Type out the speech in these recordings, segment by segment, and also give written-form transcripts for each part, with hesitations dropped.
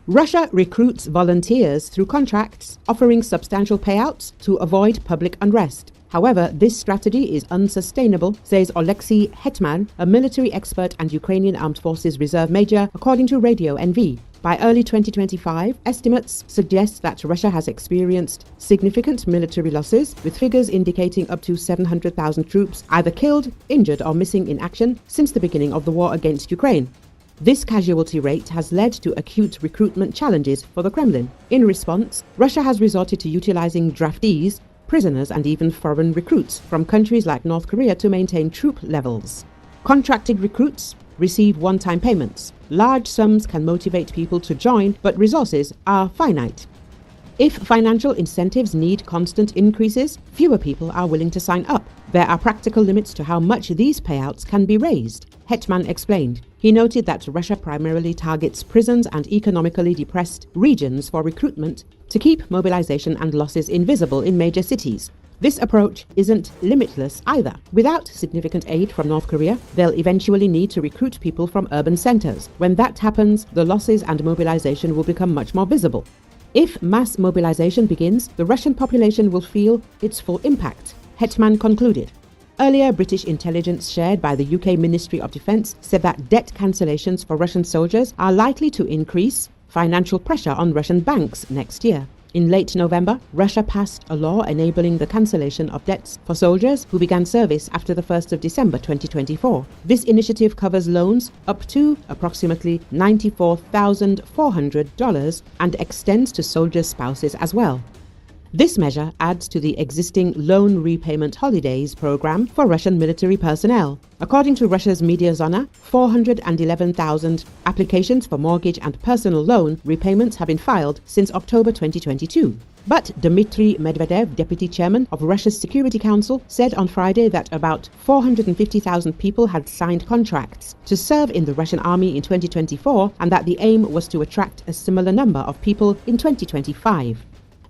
Russia recruits volunteers through contracts, offering substantial payouts to avoid public unrest. However, this strategy is unsustainable, says Oleksii Hetman, a military expert and Ukrainian Armed Forces reserve major, according to Radio NV. By early 2025, estimates suggest that Russia has experienced significant military losses, with figures indicating up to 700,000 troops either killed, injured, or missing in action since the beginning of the war against Ukraine. This casualty rate has led to acute recruitment challenges for the Kremlin. In response, Russia has resorted to utilizing draftees, prisoners, and even foreign recruits from countries like North Korea to maintain troop levels. Contracted recruits receive one-time payments. Large sums can motivate people to join, but resources are finite. If financial incentives need constant increases, fewer people are willing to sign up. There are practical limits to how much these payouts can be raised, Hetman explained. He noted that Russia primarily targets prisons and economically depressed regions for recruitment to keep mobilization and losses invisible in major cities. This approach isn't limitless either. Without significant aid from North Korea, they'll eventually need to recruit people from urban centers. When that happens, the losses and mobilization will become much more visible. If mass mobilization begins, the Russian population will feel its full impact, Hetman concluded. Earlier, British intelligence shared by the UK Ministry of Defence said that debt cancellations for Russian soldiers are likely to increase financial pressure on Russian banks next year. In late November, Russia passed a law enabling the cancellation of debts for soldiers who began service after the 1st of December 2024. This initiative covers loans up to approximately $94,400 and extends to soldiers' spouses as well. This measure adds to the existing loan repayment holidays program for Russian military personnel. According to Russia's media Zona, 411,000 applications for mortgage and personal loan repayments have been filed since October 2022. But Dmitry Medvedev, deputy chairman of Russia's Security Council, said on Friday that about 450,000 people had signed contracts to serve in the Russian army in 2024 and that the aim was to attract a similar number of people in 2025.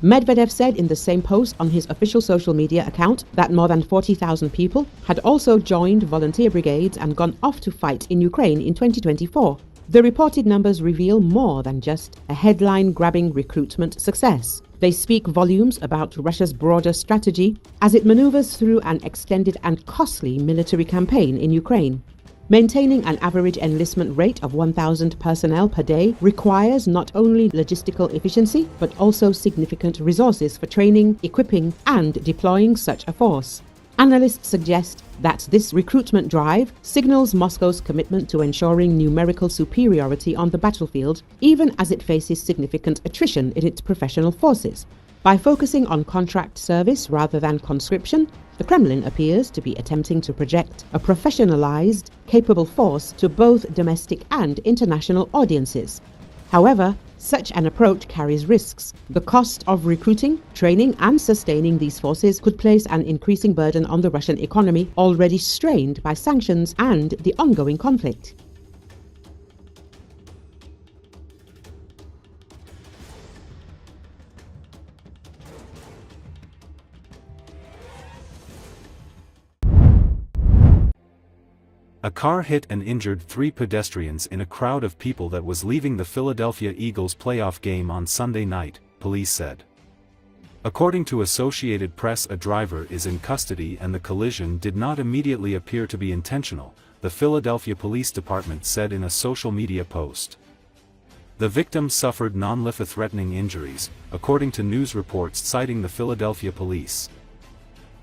Medvedev said in the same post on his official social media account that more than 40,000 people had also joined volunteer brigades and gone off to fight in Ukraine in 2024. The reported numbers reveal more than just a headline-grabbing recruitment success. They speak volumes about Russia's broader strategy as it maneuvers through an extended and costly military campaign in Ukraine. Maintaining an average enlistment rate of 1,000 personnel per day requires not only logistical efficiency, but also significant resources for training, equipping, and deploying such a force. Analysts suggest that this recruitment drive signals Moscow's commitment to ensuring numerical superiority on the battlefield, even as it faces significant attrition in its professional forces. By focusing on contract service rather than conscription, the Kremlin appears to be attempting to project a professionalized, capable force to both domestic and international audiences. However, such an approach carries risks. The cost of recruiting, training, and sustaining these forces could place an increasing burden on the Russian economy, already strained by sanctions and the ongoing conflict. A car hit and injured 3 pedestrians in a crowd of people that was leaving the Philadelphia Eagles playoff game on Sunday night, police said. According to Associated Press, a driver is in custody and the collision did not immediately appear to be intentional, the Philadelphia Police Department said in a social media post. The victim suffered non-life-threatening injuries, according to news reports citing the Philadelphia police.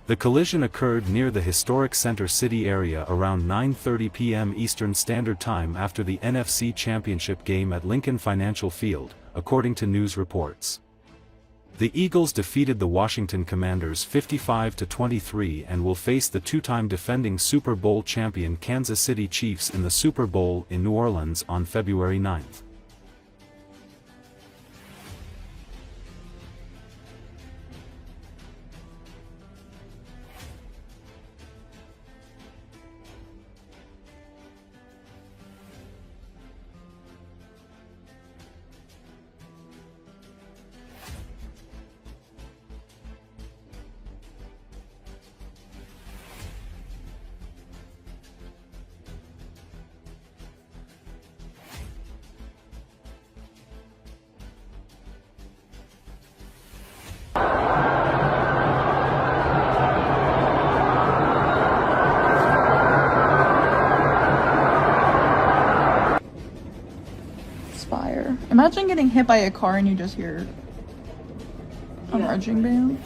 The collision occurred near the historic Center City area around 9:30 p.m. Eastern Standard Time after the NFC Championship game at Lincoln Financial Field, according to news reports. The Eagles defeated the Washington Commanders 55-23 and will face the two-time defending Super Bowl champion Kansas City Chiefs in the Super Bowl in New Orleans on February 9th. Imagine getting hit by a car and you just hear a marching band.